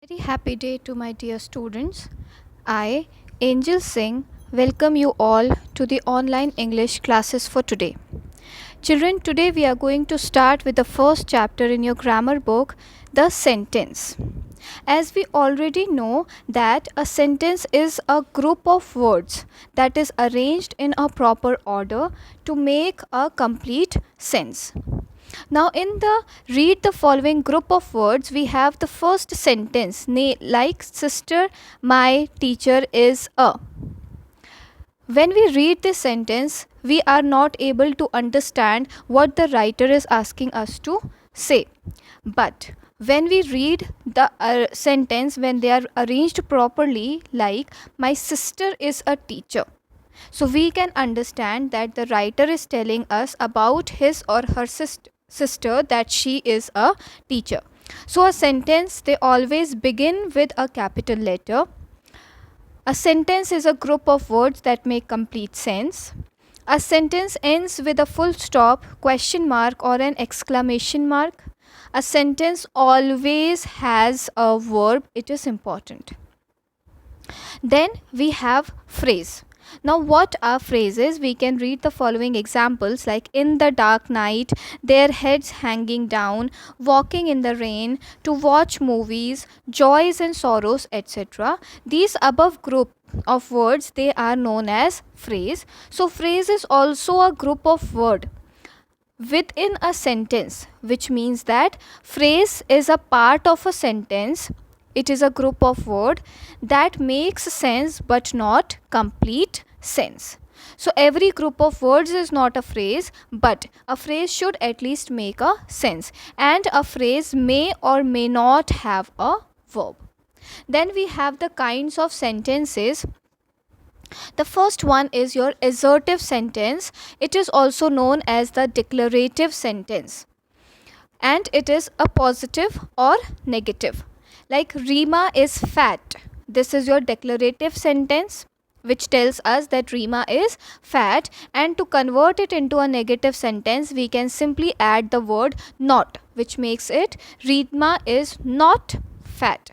Very happy day to my dear students. I, Angel Singh, welcome you all to the online English classes for today. Children, today we are going to start with the first chapter in your grammar book, the sentence. As we already know that a sentence is a group of words that is arranged in a proper order to make a complete sense. Now, in the read the following group of words, we have the first sentence like sister, my teacher is a. When we read this sentence, we are not able to understand what the writer is asking us to say. But when we read the sentence, when they are arranged properly, like my sister is a teacher, so we can understand that the writer is telling us about his or her sister that she is a teacher. So a sentence, they always begin with a capital letter. A sentence is a group of words that make complete sense. A sentence ends with a full stop, question mark, or an exclamation mark. A sentence always has a verb. It is important. Then we have phrase. Now, what are phrases? We can read the following examples like in the dark night, their heads hanging down, walking in the rain, to watch movies, joys and sorrows, etc. These above group of words, they are known as phrase. So, phrase is also a group of word within a sentence, which means that phrase is a part of a sentence. It is a group of word that makes sense but not complete sense. So every group of words is not a phrase, but a phrase should at least make a sense, and a phrase may or may not have a verb. Then we have the kinds of sentences. The first one is your assertive sentence. It is also known as the declarative sentence, and it is a positive or negative. Like Rima is fat. This is your declarative sentence which tells us that Rima is fat, and to convert it into a negative sentence we can simply add the word not, which makes it Rima is not fat.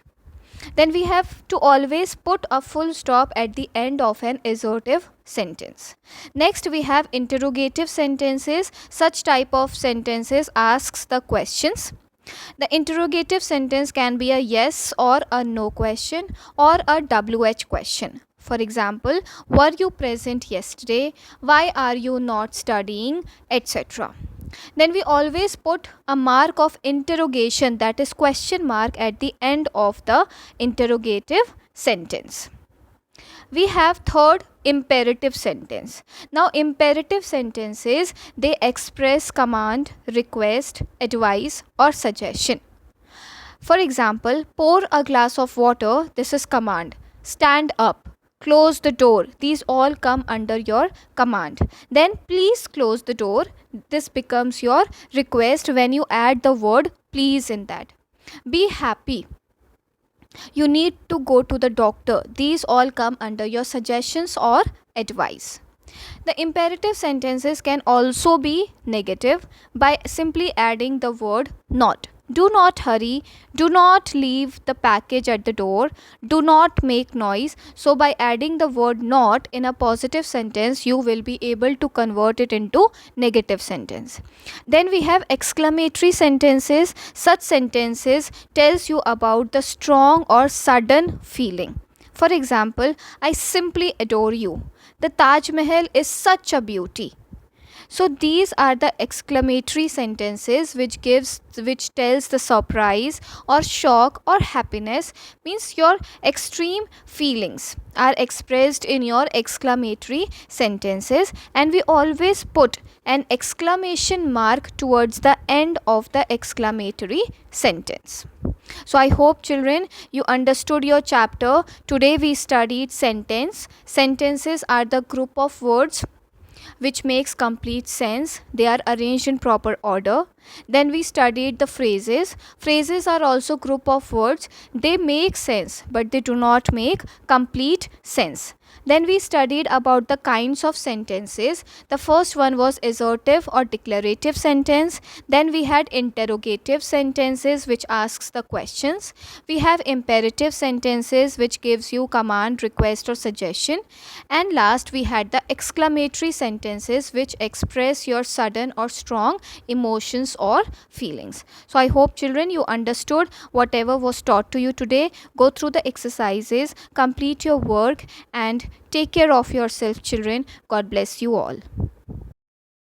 Then we have to always put a full stop at the end of an assertive sentence. Next we have interrogative sentences. Such type of sentences asks the questions. The interrogative sentence can be a yes or a no question or a WH question. For example, were you present yesterday? Why are you not studying? Etc. Then we always put a mark of interrogation, that is question mark, at the end of the interrogative sentence. We have third, imperative sentence. Now imperative sentences, they express command, request, advice or suggestion. For example, pour a glass of water, this is command. Stand up, close the door, these all come under your command. Then please close the door, this becomes your request when you add the word please in that. Be happy, you need to go to the doctor, these all come under your suggestions or advice. The imperative sentences can also be negative by simply adding the word not. Do not hurry, do not leave the package at the door, do not make noise. So by adding the word not in a positive sentence, you will be able to convert it into negative sentence. Then we have exclamatory sentences. Such sentences tells you about the strong or sudden feeling. For example, I simply adore you. The Taj Mahal is such a beauty. So these are the exclamatory sentences which tells the surprise or shock or happiness, means your extreme feelings are expressed in your exclamatory sentences, and we always put an exclamation mark towards the end of the exclamatory sentence. So I hope children you understood your chapter. Today we studied sentence. Sentences are the group of words which makes complete sense. They are arranged in proper order. Then we studied the phrases. Phrases are also group of words. They make sense, but they do not make complete sense. Then we studied about the kinds of sentences. The first one was assertive or declarative sentence. Then we had interrogative sentences, which asks the questions. We have imperative sentences, which gives you command, request or suggestion. And last we had the exclamatory sentences, which express your sudden or strong emotions or feelings. So I hope children you understood whatever was taught to you today. Go through the exercises, complete your work, and take care of yourself children. God bless you all.